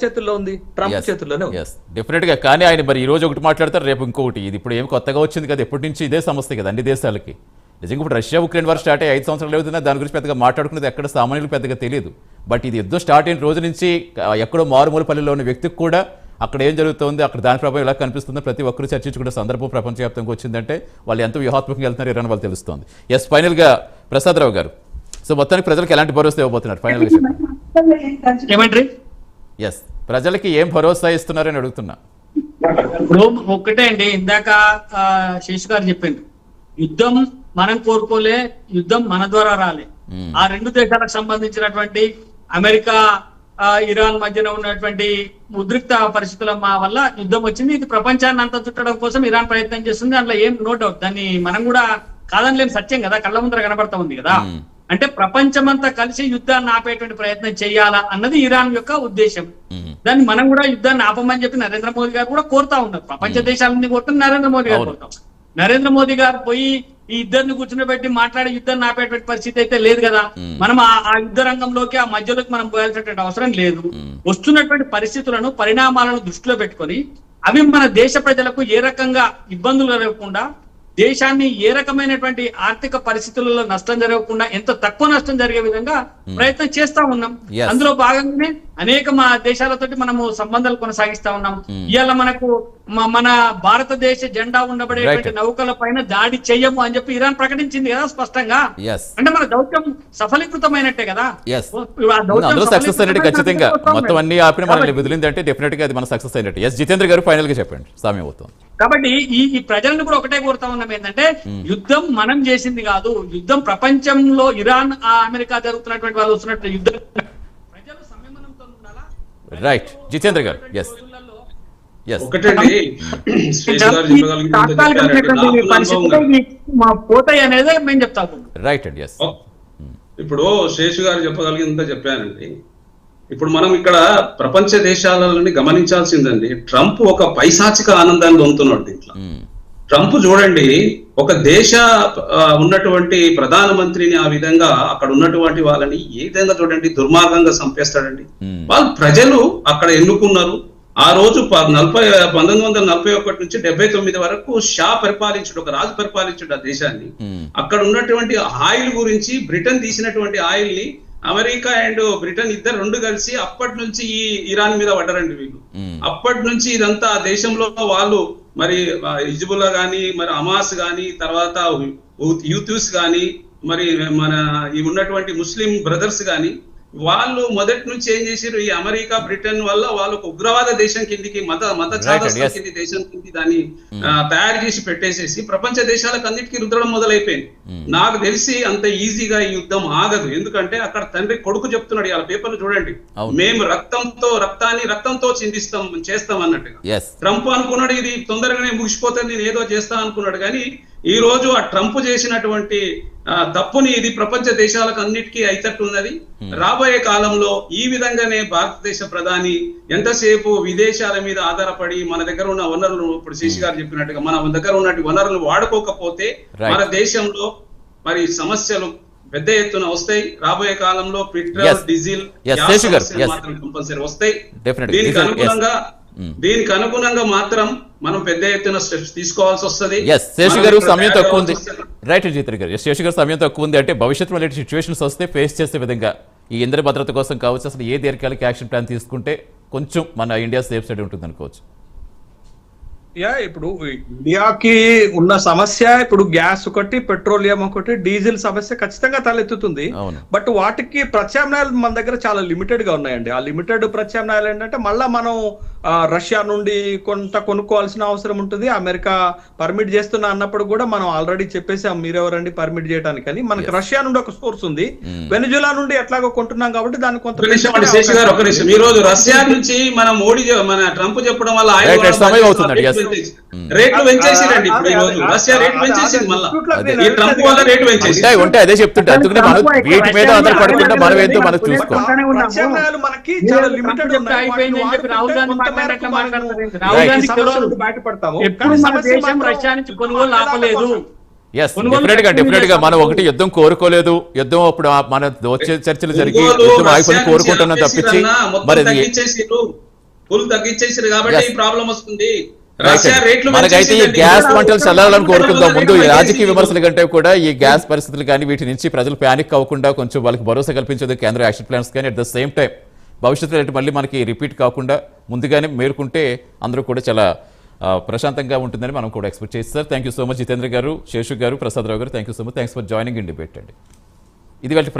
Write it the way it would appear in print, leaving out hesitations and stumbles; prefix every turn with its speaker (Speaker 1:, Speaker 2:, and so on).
Speaker 1: చేతుల్లో ఉంది, ట్రంప్ చేతుల్లోనే ఉంది.
Speaker 2: డెఫినెట్ గా. కానీ ఆయన మరి ఈ రోజు ఒకటి మాట్లాడతారు, రేపు ఇంకొకటి. ఇది ఇప్పుడు ఏం కొత్తగా వచ్చింది కదా, ఎప్పటి నుంచి ఇదే సమస్య కదా అన్ని దేశాలకి. నిజంగా ఇప్పుడు రష్యా ఉక్రెయిన్ వారు స్టార్ట్ అయ్యి 5 సంవత్సరాలు అవుతున్నా దాని గురించి పెద్దగా మాట్లాడుకునేది ఎక్కడ సామాన్యులకు పెద్దగా తెలియదు. బట్ ఇది యుద్ధం స్టార్ట్ అయిన రోజు నుంచి ఎక్కడో మారుమూల పల్లెలో ఉన్న వ్యక్తికి కూడా అక్కడ ఏం జరుగుతుంది, అక్కడ దాని ప్రభావం ఎలా కనిపిస్తుందో ప్రతి ఒక్కరు చర్చించుకునే సందర్భం ప్రపంచవ్యాప్తంగా వచ్చిందంటే వాళ్ళు ఎంత వ్యూహాత్మకంగా వెళ్తున్నారు ఇరాన్ వాళ్ళు తెలుస్తుంది. ఎస్, ఫైనల్ గా ప్రసాదరావు గారు, సో మొత్తానికి ప్రజలకు ఎలాంటి భరోసా ఇవ్వబోతున్నారు ఫైనల్ గా? ఎస్, ప్రజలకి ఏం భరోసా ఇస్తున్నారని అడుగుతున్నా.
Speaker 3: ఇప్పుడు ఒక్కటే అండి, ఇందాక శేష్ గారు చెప్పింది, యుద్ధం మనం కోరుకోలే, యుద్ధం మన ద్వారా రాలే. ఆ రెండు దేశాలకు సంబంధించినటువంటి అమెరికా ఇరాన్ మధ్యన ఉన్నటువంటి ఉద్రిక్త పరిస్థితుల వల్ల యుద్ధం వచ్చింది. ఇది ప్రపంచాన్ని అంతా చుట్టడం కోసం ఇరాన్ ప్రయత్నం చేస్తుంది, అందులో ఏం నో డౌట్. దాన్ని మనం కూడా కాదనిలేని సత్యం కదా, కళ్ళ ముందర కనబడతా ఉంది కదా. అంటే ప్రపంచమంతా కలిసి యుద్ధాన్ని ఆపేటువంటి ప్రయత్నం చేయాలా అన్నది ఇరాన్ యొక్క ఉద్దేశం. దాన్ని మనం కూడా యుద్ధాన్ని ఆపమని చెప్పి నరేంద్ర మోదీ గారు కూడా కోరుతా ఉన్నారు. ప్రపంచ దేశాలన్నీ కోరుతుంది, నరేంద్ర మోదీ గారు కోరుతాం. నరేంద్ర మోదీ గారు పోయి ఈ ఇద్దరిని కూర్చుని మాట్లాడే యుద్ధాన్ని ఆపేటువంటి పరిస్థితి అయితే లేదు కదా. మనం ఆ యుద్ధ రంగంలోకి, ఆ మధ్యలోకి మనం పోయాల్సినటువంటి అవసరం లేదు. వస్తున్నటువంటి పరిస్థితులను, పరిణామాలను దృష్టిలో పెట్టుకొని అవి మన దేశ ప్రజలకు ఏ రకంగా ఇబ్బందులు జరగకుండా, దేశాన్ని ఏ రకమైనటువంటి ఆర్థిక పరిస్థితులలో నష్టం జరగకుండా, ఎంత తక్కువ నష్టం జరిగే విధంగా ప్రయత్నం చేస్తా ఉన్నాం. అందులో భాగంగానే అనేక దేశాలతోటి మనము సంబంధాలు కొనసాగిస్తా ఉన్నాం. ఇవాళ మనకు మన భారతదేశ జెండా ఉండబడేటువంటి నౌకల పైన దాడి చెయ్యము అని చెప్పి ఇరాన్ ప్రకటించింది కదా స్పష్టంగా. అంటే మన దౌత్యం సఫలీకృతమైనట్టే కదా.
Speaker 2: సక్సెస్ అయినట్టు ఖచ్చితంగా మొత్తం అన్ని ఆపిన మనల్ని వదిలిందంటే డెఫినెట్ గా అది మన సక్సెస్ అయినట్టు. ఎస్, జితేంద్ర గారు ఫైనల్ గా చెప్పండి, సమయం అవుతుంది.
Speaker 3: కాబట్టి ఈ ప్రజలను కూడా ఒకటే కోరుతా ఉన్నాం ఏంటంటే, యుద్ధం మనం చేసింది కాదు, యుద్ధం ప్రపంచంలో ఇరాన్ అమెరికా జరుగుతున్నటువంటి వాళ్ళు వస్తున్నట్టు యుద్ధం ప్రజలు సంయమనంతో ఉండాలా.
Speaker 2: రైట్, జితేంద్ర గారు. ఎస్,
Speaker 3: పోతాయి అనేది మేము చెప్తాము.
Speaker 2: రైట్ అండి. ఎస్,
Speaker 4: ఇప్పుడు శేషు గారు చెప్పగలిగినంత చెప్పానండి. ఇప్పుడు మనం ఇక్కడ ప్రపంచ దేశాలని గమనించాల్సిందండి, ట్రంప్ ఒక పైశాచిక ఆనందాన్ని పొందుతున్నాడు దీంట్లో. ట్రంప్ చూడండి, ఒక దేశ ఉన్నటువంటి ప్రధానమంత్రిని ఆ విధంగా అక్కడ ఉన్నటువంటి వాళ్ళని ఏ విధంగా చూడండి దుర్మార్గంగా చంపేస్తాడండి. వాళ్ళు ప్రజలు అక్కడ ఎన్నుకున్నారు. ఆ రోజు 1941 నుంచి 79 వరకు షా పరిపాలించుడు, ఒక రాజు పరిపాలించుడు ఆ దేశాన్ని. అక్కడ ఉన్నటువంటి ఆయిల్ గురించి బ్రిటన్ తీసినటువంటి ఆయిల్ ని అమెరికా అండ్ బ్రిటన్ ఇద్దరు రెండు కలిసి అప్పటి నుంచి ఈ ఇరాన్ మీద పడ్డారండి వీళ్ళు. అప్పటి నుంచి ఇదంతా ఆ దేశంలో వాళ్ళు మరి హిజ్బుల్లా గాని, మరి హమాస్ గాని, తర్వాత యూతూస్ గాని, మరి మన ఈ ఉన్నటువంటి ముస్లిం బ్రదర్స్ గాని, వాళ్ళు మొదటి నుంచి ఏం చేశారు, ఈ అమెరికా బ్రిటన్ వల్ల వాళ్ళు ఒక ఉగ్రవాద దేశం కిందికి, మత ఛాదస్తం కింది దేశం కింది దాన్ని తయారు చేసి పెట్టేసేసి ప్రపంచ దేశాలకు అన్నిటికీ రుద్దడం మొదలైపోయింది. నాకు తెలిసి అంత ఈజీగా ఈ యుద్ధం ఆగదు. ఎందుకంటే అక్కడ తండ్రి కొడుకు చెప్తున్నాడు, ఇలా పేపర్లు చూడండి, మేము రక్తంతో చేస్తాం అన్నట్టుగా. ట్రంప్ అనుకున్నాడు ఇది తొందరగానే ముగిసిపోతుంది, నేను ఏదో చేస్తా అనుకున్నాడు. కానీ ఈ రోజు ఆ ట్రంప్ చేసినటువంటి తప్పుని ఇది ప్రపంచ దేశాలకు అన్నిటికీ అయితట్టు ఉన్నది. రాబోయే కాలంలో ఈ విధంగానే భారతదేశ ప్రధాని ఎంతసేపు విదేశాల మీద ఆధారపడి మన దగ్గర ఉన్న వనరులు, ఇప్పుడు శేషి గారు చెప్పినట్టుగా మన దగ్గర ఉన్నటువంటి వనరులు వాడుకోకపోతే మన దేశంలో మరి సమస్యలు పెద్ద ఎత్తున వస్తాయి. రాబోయే కాలంలో పెట్రోల్, డీజిల్ మాత్రం కంపల్సరీ వస్తాయి. దీనికి అనుగుణంగా మాత్రం మనం పెద్ద ఎత్తున స్టెప్స్ తీసుకోవాల్సి వస్తుంది.
Speaker 2: శేషి గారు సమయం తక్కువ ఉంది. రైట్ జితేంద్ర గారు, శేషి గారు సమయం తక్కువ ఉంది. అంటే భవిష్యత్తులో అలాంటి సిచ్యువేషన్స్ వస్తే ఫేస్ చేసే విధంగా ఈ ఇంధన భద్రత కోసం కావచ్చు, అసలు ఏ దీర్ఘకాలిక యాక్షన్ ప్లాన్ తీసుకుంటే కొంచెం మన ఇండియా సేఫ్ సైడ్ ఉంటుంది అనుకోవచ్చు.
Speaker 1: ఇప్పుడు ఇండియాకి ఉన్న సమస్య ఇప్పుడు గ్యాస్ ఒకటి, పెట్రోలియం ఒకటి, డీజిల్ సమస్య ఖచ్చితంగా తలెత్తుతుంది. బట్ వాటికి ప్రత్యామ్నాయాలు మన దగ్గర చాలా లిమిటెడ్ గా ఉన్నాయండి. ఆ లిమిటెడ్ ప్రత్యామ్నాయాలు ఏంటంటే మళ్ళా మనం రష్యా నుండి కొంత కొనుక్కోవాల్సిన అవసరం ఉంటుంది. అమెరికా పర్మిట్ చేస్తున్నా అన్నప్పుడు కూడా మనం ఆల్రెడీ చెప్పేసాం మీరెవరండి పర్మిట్ చేయడానికి అని. మనకి రష్యా నుండి ఒక సోర్స్ ఉంది, వెనిజులా నుండి ఎట్లాగో కొంటున్నాం కాబట్టి దానికి కొంత
Speaker 4: రష్యా నుంచి మన ట్రంప్ చెప్పడం వల్ల రేట్లు పెంచేసిరండి. ఇప్పుడు ఈ రోజు రష్యా రేట్ పెంచేసింది, మళ్ళీ ఈ ట్రంప్ వల్ల రేట్ పెంచేసి
Speaker 2: అదే చెప్తుంటే అందుకనే మనం వీటి మీద ఆధారపడకుండా మనం ఏంటో మనం చూసుకోవాలి.
Speaker 1: మనకి చాలా లిమిటెడ్ ఉన్నాయి.
Speaker 2: డెఫినెట్ గా మనం ఒకటి యుద్ధం కోరుకోలేదు, యుద్ధం అప్పుడు మన వచ్చే చర్చలు జరిగి యుద్ధం ఆగిపోయి కోరుకుంటున్నాం తప్పించి మరి
Speaker 4: ఫుల్ తగ్గించేసారు కాబట్టి ఈ ప్రాబ్లం వస్తుంది. రష్యా రేట్లు
Speaker 2: మనకైతే ఈ గ్యాస్ పంటలు చల్లాలని కోరుకుందాం. ముందు ఈ రాజకీయ విమర్శల కంటే కూడా ఈ గ్యాస్ పరిస్థితులు కానీ వీటి నుంచి ప్రజలు ప్యానిక్ అవ్వకుండా కొంచెం వాళ్ళకి భరోసా కల్పించేది కేంద్ర యాక్షన్ ప్లాన్స్ కానీ అట్ ద సేమ్ టైం భవిష్యత్తులో మళ్ళీ మనకి రిపీట్ కాకుండా ముందుగానే మేలుకుంటే అందరూ కూడా చాలా ప్రశాంతంగా ఉంటుందని మనం కూడా ఎక్స్పెక్ట్ చేస్తారు. Thank you so much Jitendra గారు, శేషు గారు, ప్రసాదరావు గారు, thank you so much. Thanks for joining in debate అండి. ఇది